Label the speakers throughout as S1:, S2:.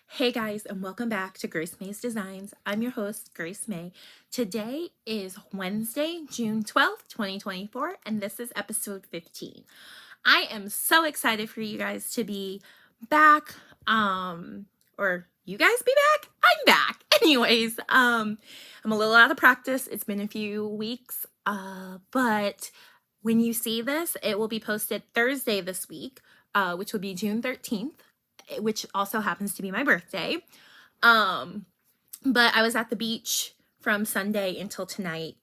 S1: Hey guys, and welcome back to Grace May's Designs. I'm your host, Grace May. Today is Wednesday, June 12th, 2024, and this is episode 15. I am so excited for you guys to be back, or you guys be back? I'm back. Anyways, I'm a little out of practice. It's been a few weeks, but when you see this, it will be posted Thursday this week, which will be June 13th, which also happens to be my birthday. But I was at the beach from Sunday until tonight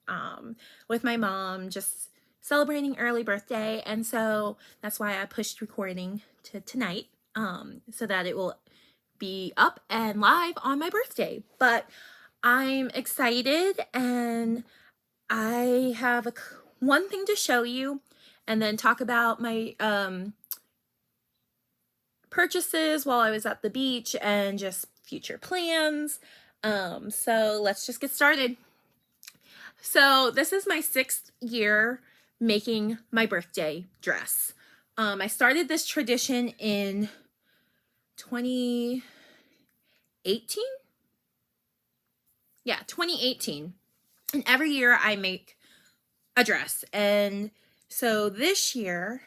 S1: with my mom, just celebrating early birthday. And so that's why I pushed recording to tonight, so that it will be up and live on my birthday. But I'm excited, and I have one thing to show you and then talk about my purchases while I was at the beach and just future plans. So let's just get started. So this is my 6th year making my birthday dress. I started this tradition in 2018. Yeah, 2018. And every year I make a dress. And so this year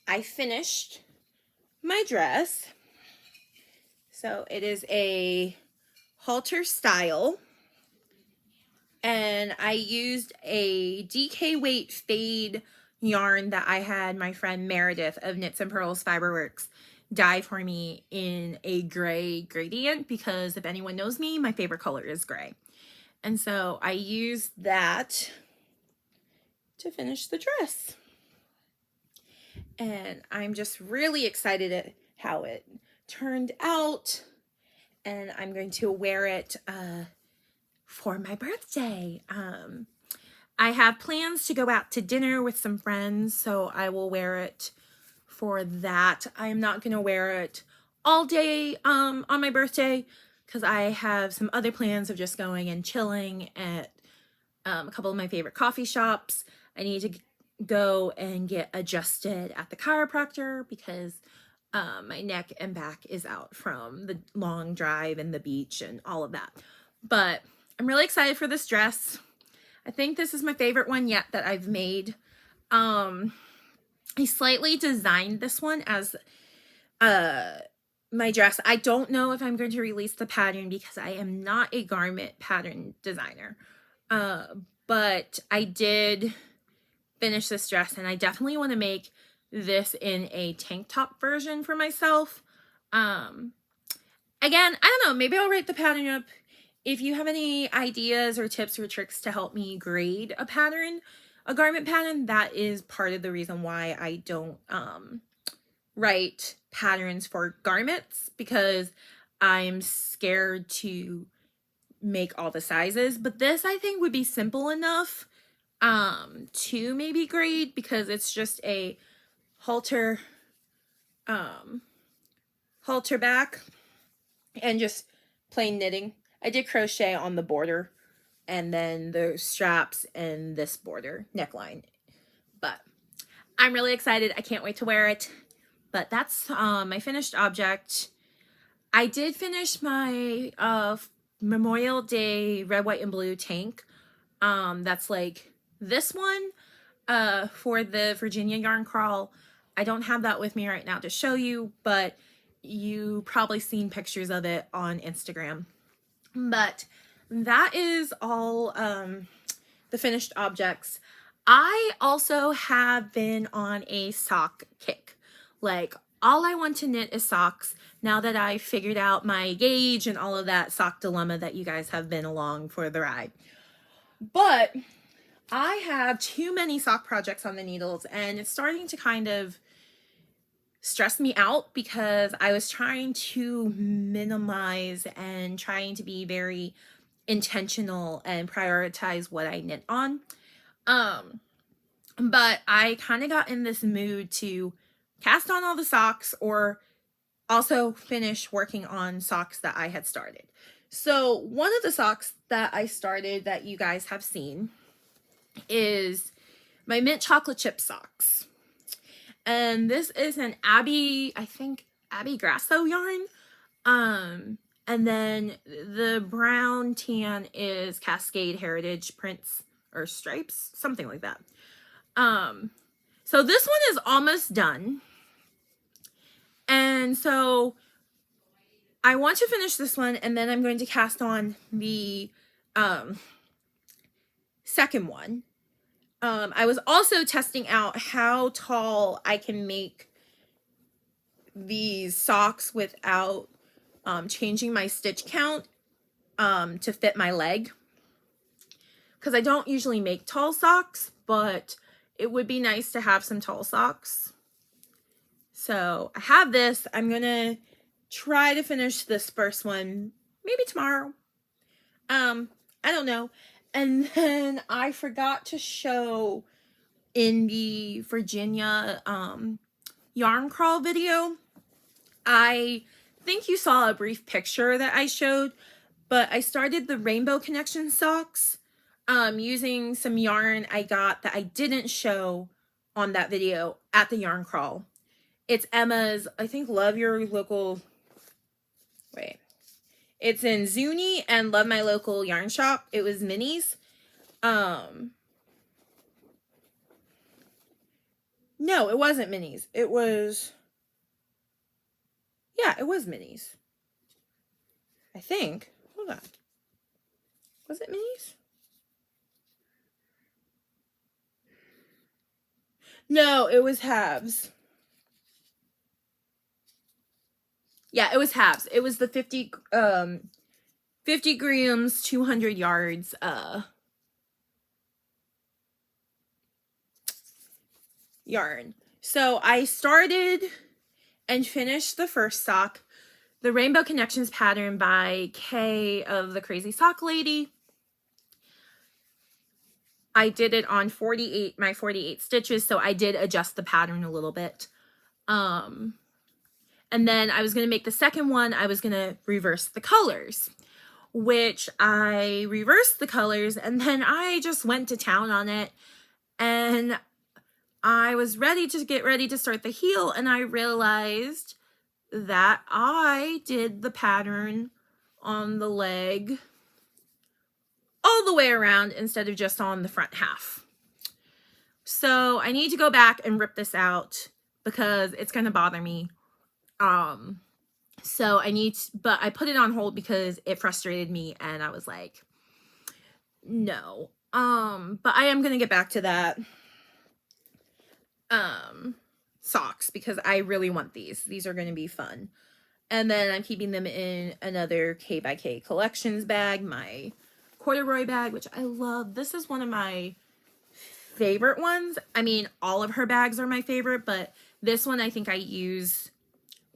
S1: I finished my dress. So it is a halter style, and I used a DK weight fade yarn that I had my friend Meredith of Knits and Pearls Fiberworks dye for me in a gray gradient, because if anyone knows me, my favorite color is gray. And so I used that to finish the dress. And I'm just really excited at how it turned out, and I'm going to wear it for my birthday. I have plans to go out to dinner with some friends, so I will wear it for that. I'm not going to wear it all day on my birthday, because I have some other plans of just going and chilling at a couple of my favorite coffee shops. I need to go and get adjusted at the chiropractor because my neck and back is out from the long drive and the beach and all of that. But I'm really excited for this dress. I think this is my favorite one yet that I've made. I slightly designed this one as my dress. I don't know if I'm going to release the pattern because I am not a garment pattern designer. But I did finish this dress, and I definitely want to make this in a tank top version for myself. Again, I don't know, maybe I'll write the pattern up. If you have any ideas or tips or tricks to help me grade a pattern, a garment pattern, that is part of the reason why I don't write patterns for garments, because I'm scared to make all the sizes. But this, I think, would be simple enough to maybe grade, because it's just a halter back and just plain knitting. I did crochet on the border and then the straps and this border neckline. But I'm really excited. I can't wait to wear it. But that's my finished object. I did finish my Memorial Day red, white, and blue tank. That's like this one for the Virginia Yarn Crawl. I don't have that with me right now to show you, but you probably seen pictures of it on Instagram. But that is all the finished objects. I also have been on a sock kick. Like, all I want to knit is socks now that I figured out my gauge and all of that sock dilemma that you guys have been along for the ride. But I have too many sock projects on the needles, and it's starting to kind of stress me out, because I was trying to minimize and trying to be very intentional and prioritize what I knit on. But I kind of got in this mood to cast on all the socks, or also finish working on socks that I had started. So one of the socks that I started that you guys have seen is my mint chocolate chip socks. And this is an Abby Grasso yarn. And then the brown tan is Cascade Heritage Prints or Stripes, something like that. So this one is almost done. And so I want to finish this one, and then I'm going to cast on the second one. I was also testing out how tall I can make these socks without changing my stitch count to fit my leg. Because I don't usually make tall socks, but it would be nice to have some tall socks. So I have this. I'm going to try to finish this first one maybe tomorrow. I don't know. And then I forgot to show in the Virginia yarn crawl video. I think you saw a brief picture that I showed, but I started the Rainbow Connection socks using some yarn I got that I didn't show on that video at the yarn crawl. It's Emma's, I think, Love Your Local, wait. It's in Zuni and Love My Local Yarn Shop. It was minis. No, it wasn't minis. It was, yeah, it was minis. I think. Hold on. Was it minis? No, it was halves. Yeah, it was halves. It was the 50 grams, 200 yards yarn. So I started and finished the first sock, the Rainbow Connections pattern by Kay of the Crazy Sock Lady. I did it on my 48 stitches, so I did adjust the pattern a little bit. And then I was going to make the second one, I was going to reverse the colors, which I reversed the colors, and then I just went to town on it, and I was ready to start the heel, and I realized that I did the pattern on the leg all the way around instead of just on the front half. So I need to go back and rip this out because it's going to bother me. So but I put it on hold because it frustrated me, and I was like, no. But I am going to get back to that. Socks, because I really want these. These are going to be fun. And then I'm keeping them in another K by K Collections bag, my corduroy bag, which I love. This is one of my favorite ones. I mean, all of her bags are my favorite, but this one I think I use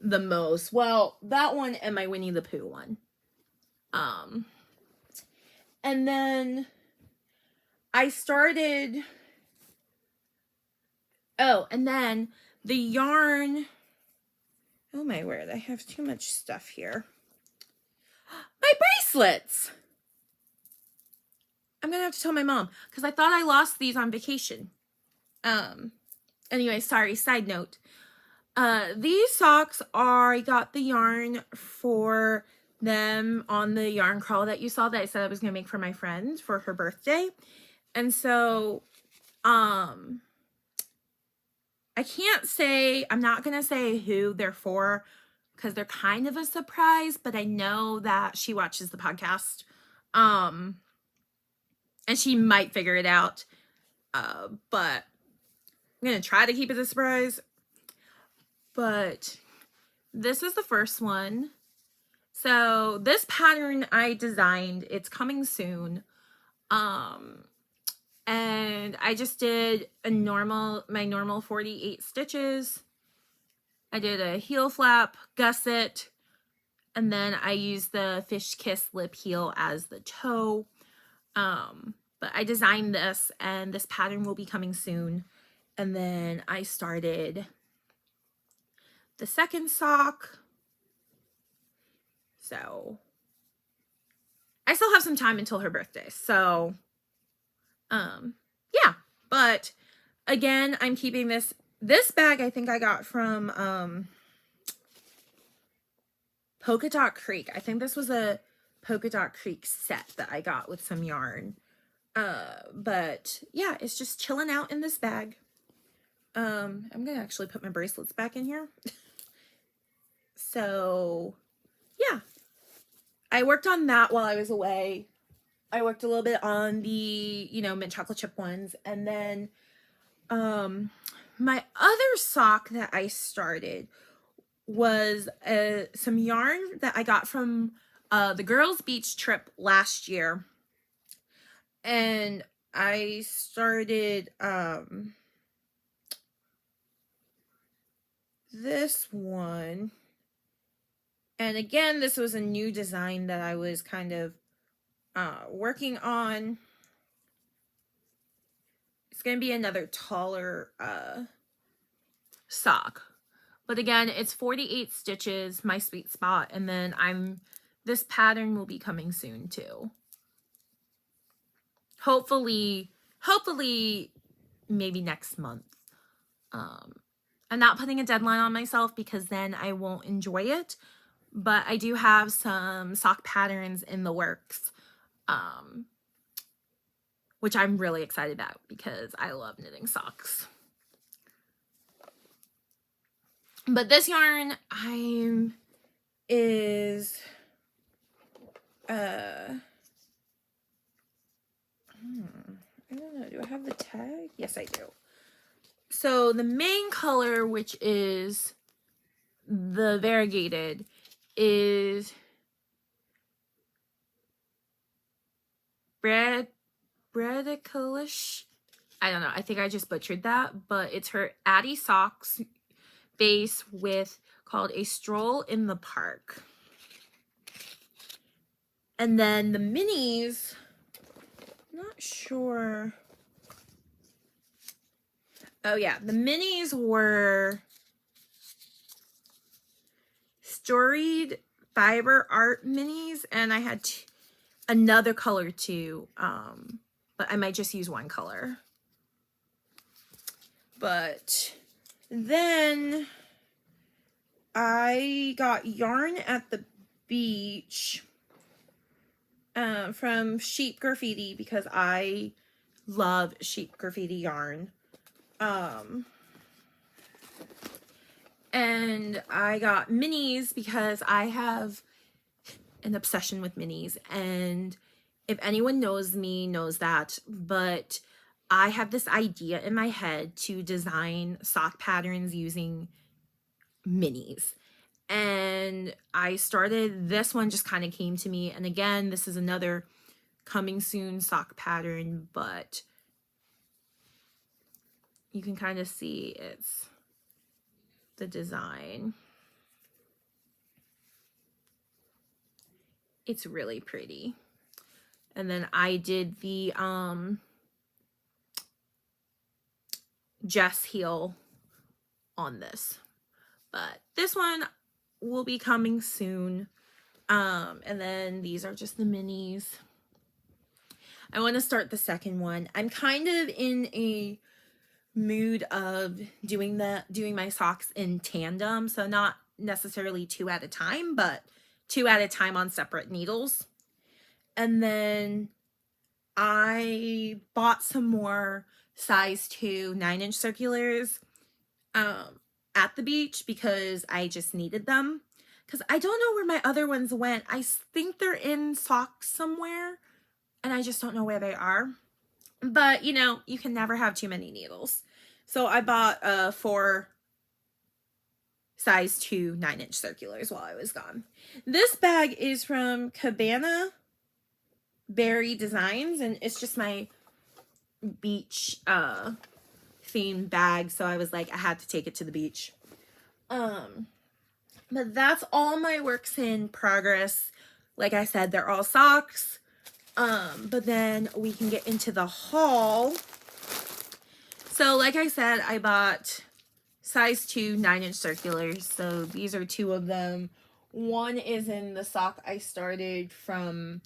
S1: the most. Well, that one and my Winnie the Pooh one. And then I started... Oh, and then the yarn... Oh my word, I have too much stuff here. My bracelets! I'm gonna have to tell my mom, because I thought I lost these on vacation. Anyway, sorry, side note. These socks I got the yarn for them on the yarn crawl that you saw that I said I was gonna make for my friend for her birthday. And so, I can't say, I'm not going to say who they're for because they're kind of a surprise, but I know that she watches the podcast. And she might figure it out. But I'm going to try to keep it a surprise. But this is the first one. So this pattern I designed, it's coming soon. And I just did my normal 48 stitches. I did a heel flap, gusset, and then I used the Fish Kiss lip heel as the toe. But I designed this, and this pattern will be coming soon. And then I started the second sock. So I still have some time until her birthday. So yeah, but again, I'm keeping this bag I think I got from Polka Dot Creek. I think this was a Polka Dot Creek set that I got with some yarn. But yeah, it's just chilling out in this bag. I'm gonna actually put my bracelets back in here. So yeah, I worked on that while I was away. I worked a little bit on the, mint chocolate chip ones. And then my other sock that I started was some yarn that I got from the girls' beach trip last year. And I started this one. And again, this was a new design that I was kind of working on. It's going to be another taller sock. But again, it's 48 stitches, my sweet spot. And then this pattern will be coming soon too. Hopefully maybe next month. I'm not putting a deadline on myself because then I won't enjoy it. But I do have some sock patterns in the works. Which I'm really excited about because I love knitting socks. But this yarn is I don't know, do I have the tag? Yes, I do. So the main color, which is the variegated, is Bradicalish. I don't know. I think I just butchered that, but it's her Addie Socks base with called A Stroll in the Park. And then the minis, not sure. Oh yeah, the minis were storied fiber art minis, and I had another color too, but I might just use one color. But then I got yarn at the beach from Sheep Graffiti because I love Sheep Graffiti yarn. And I got minis because I have an obsession with minis, and if anyone knows me knows that, but I have this idea in my head to design sock patterns using minis. And I started, this one just kind of came to me, and again, this is another coming soon sock pattern, but you can kind of see it's the design. It's really pretty. And then I did the Jess heel on this, but this one will be coming soon. And then these are just the minis. I want to start the second one. I'm kind of in a mood of doing my socks in tandem, so not necessarily 2 at a time, but 2 at a time on separate needles. And then I bought some more size 2 9-inch circulars at the beach because I just needed them, because I don't know where my other ones went. I think they're in socks somewhere and I just don't know where they are. But you can never have too many needles. So I bought 4 size 2 9-inch circulars while I was gone. This bag is from Cabana Berry Designs, and it's just my beach themed bag, so I was like, I had to take it to the beach. But that's all my works in progress. Like I said, they're all socks. But then we can get into the haul. So like I said, I bought size 2 9-inch circulars. So these are 2 of them. One is in the sock I started from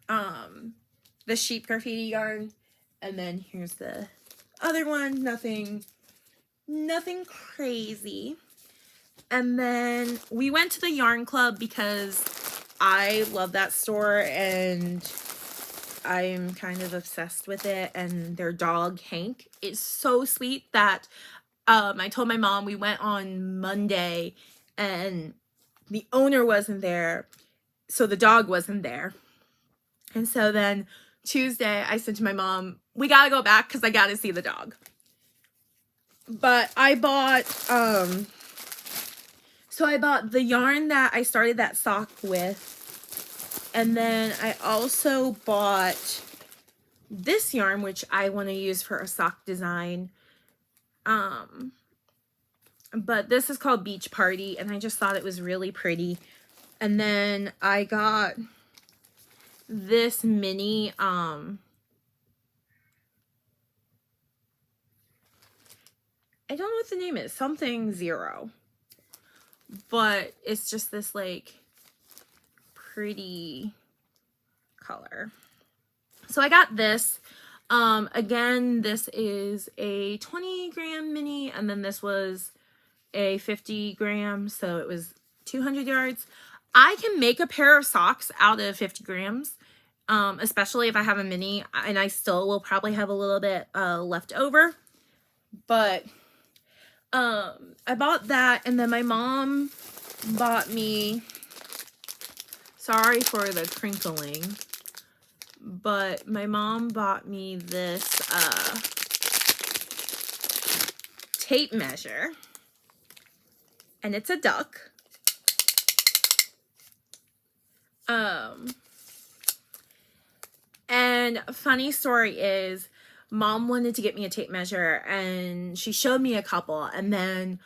S1: the Sheep Graffiti yarn, and then here's the other one. Nothing crazy. And then we went to the Yarn Club because I love that store and I'm kind of obsessed with it. And their dog, Hank, is so sweet that I told my mom we went on Monday and the owner wasn't there. So the dog wasn't there. And so then Tuesday I said to my mom, we gotta go back because I gotta see the dog. But I bought, so I bought the yarn that I started that sock with. And then I also bought this yarn, which I want to use for a sock design. But this is called Beach Party, and I just thought it was really pretty. And then I got this mini, I don't know what the name is, something zero. But it's just this like pretty color. So I got this. Again, this is a 20 gram mini, and then this was a 50 gram, so it was 200 yards. I can make a pair of socks out of 50 grams, especially if I have a mini, and I still will probably have a little bit left over. But I bought that, and then my mom bought me, sorry for the crinkling, but my mom bought me this tape measure, and it's a duck. And funny story is, Mom wanted to get me a tape measure, and she showed me a couple, and then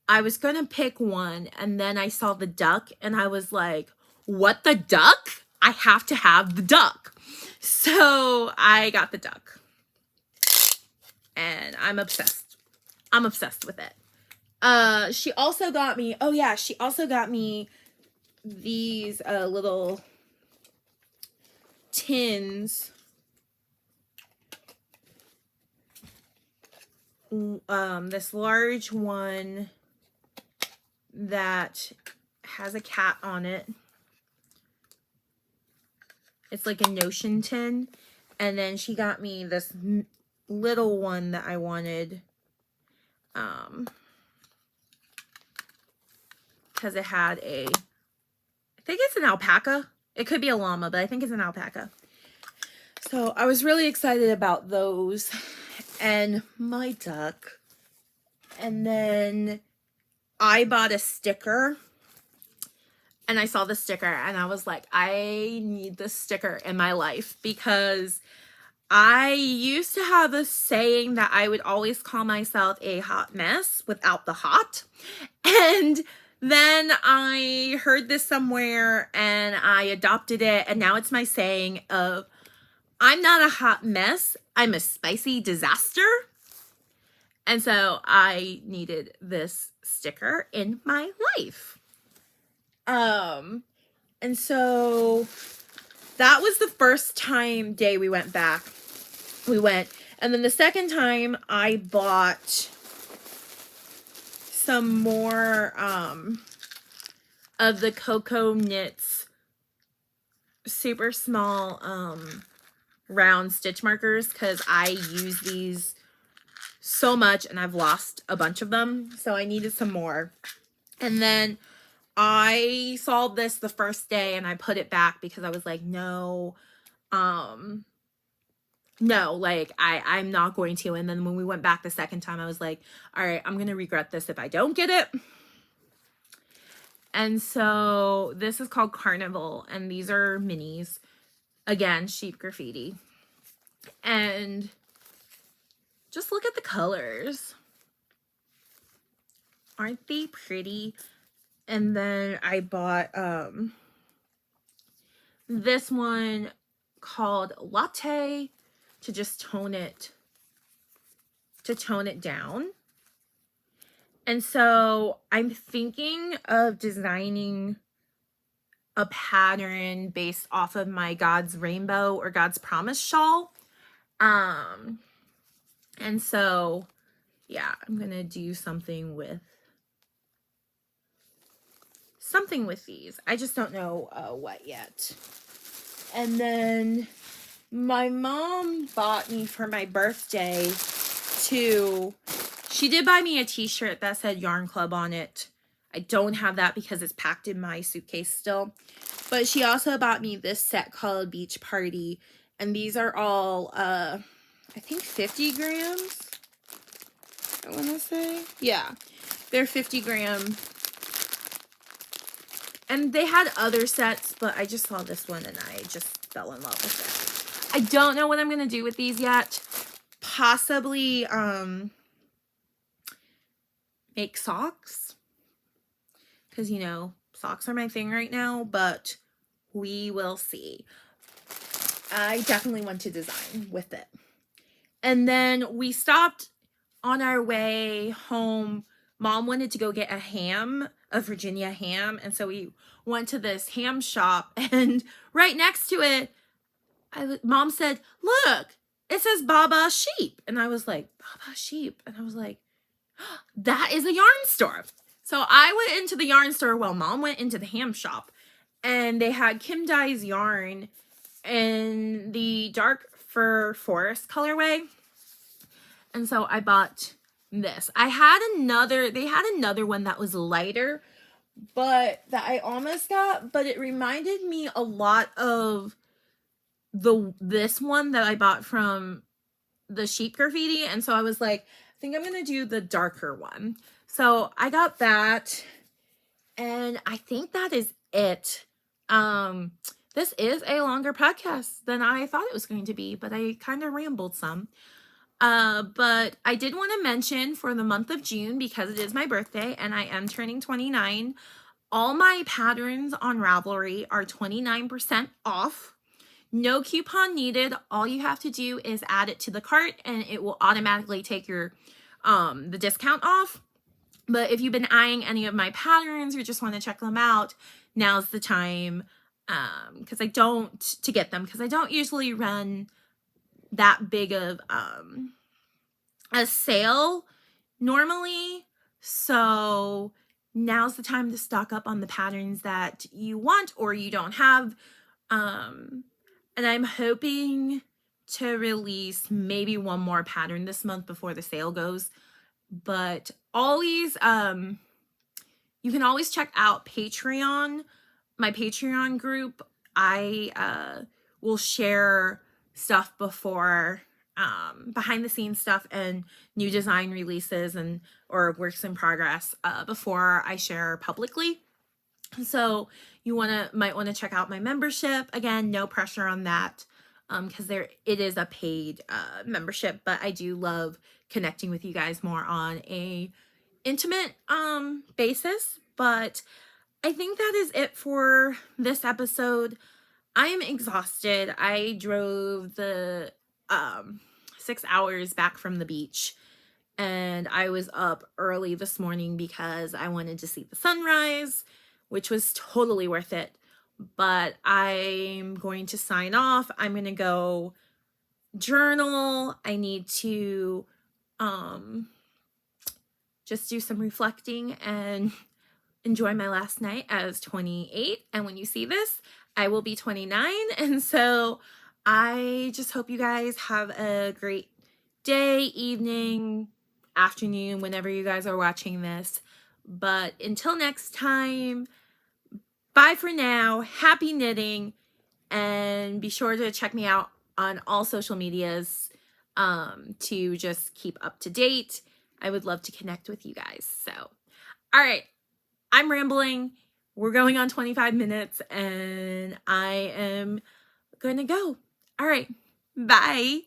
S1: I was gonna pick one, and then I saw the duck, and I was like, what, the duck? I have to have the duck. So I got the duck, and I'm obsessed. I'm obsessed with it. She also got me, oh yeah, she also got me these little tins. This large one that has a cat on it. It's like a Notion tin. And then she got me this little one that I wanted. Because it had a, I think it's an alpaca. It could be a llama, but I think it's an alpaca. So I was really excited about those. And my duck. And then I bought a sticker. And I saw the sticker and I was like, I need this sticker in my life, because I used to have a saying that I would always call myself a hot mess without the hot. And then I heard this somewhere and I adopted it. And now it's my saying of, I'm not a hot mess, I'm a spicy disaster. And so I needed this sticker in my life. And so that was the first day we went back. We went, and then the second time I bought some more, of the Coco Knits super small, round stitch markers, because I use these so much and I've lost a bunch of them. So I needed some more. And then I saw this the first day and I put it back because I was like, no, like I'm not going to. And then when we went back the second time, I was like, all right, I'm going to regret this if I don't get it. And so this is called Carnival, and these are minis. Again, sheep graffiti. And just look at the colors. Aren't they pretty? And then I bought this one called Latte to just tone it down. And so I'm thinking of designing a pattern based off of my God's Rainbow or God's Promise shawl. And so yeah, I'm gonna do something with something with these. I just don't know what yet. And then my mom bought me for my birthday she did buy me a t-shirt that said Yarn Club on it. I don't have that because it's packed in my suitcase still. But she also bought me this set called Beach Party. And these are all, I think 50 grams. I want to say. Yeah. They're 50 gram. And they had other sets, but I just saw this one and I just fell in love with it. I don't know what I'm going to do with these yet. Possibly, make socks. Because, you know, socks are my thing right now, but we will see. I definitely want to design with it. And then we stopped on our way home. Mom wanted to go get a Virginia ham. And so we went to this ham shop, and right next to it, Mom said, look, it says Baba Sheep. And I was like, Baba Sheep? And I was like, oh, that is a yarn store. So I went into the yarn store while Mom went into the ham shop, and they had Kim Dye's yarn in the dark fur forest colorway. And so I bought this. They had another one that was lighter, but that I almost got, but it reminded me a lot of this one that I bought from the Sheep Graffiti. And so I was like, I think I'm going to do the darker one. So I got that, and I think that is it. This is a longer podcast than I thought it was going to be, but I kind of rambled some. But I did want to mention for the month of June, because it is my birthday and I am turning 29, all my patterns on Ravelry are 29% off. No coupon needed. All you have to do is add it to the cart and it will automatically take your the discount off. But if you've been eyeing any of my patterns or just want to check them out, now's the time to get them, because I don't usually run that big of a sale normally. So now's the time to stock up on the patterns that you want or you don't have. And I'm hoping to release maybe one more pattern this month before the sale goes. But always, you can always check out Patreon, my Patreon group. I will share stuff before, behind the scenes stuff and new design releases or works in progress before I share publicly. So you might want to check out my membership. Again, no pressure on that, because it is a paid membership, but I do love connecting with you guys more on a intimate basis. But I think that is it for this episode. I am exhausted. I drove the 6 hours back from the beach, and I was up early this morning because I wanted to see the sunrise, which was totally worth it. But I'm going to sign off. I'm going to go journal. I need to just do some reflecting and enjoy my last night as 28. And when you see this, I will be 29. And so I just hope you guys have a great day, evening, afternoon, whenever you guys are watching this. But until next time, bye for now. Happy knitting. And be sure to check me out on all social medias to just keep up to date. I would love to connect with you guys. So, all right. I'm rambling. We're going on 25 minutes and I am going to go. All right. Bye.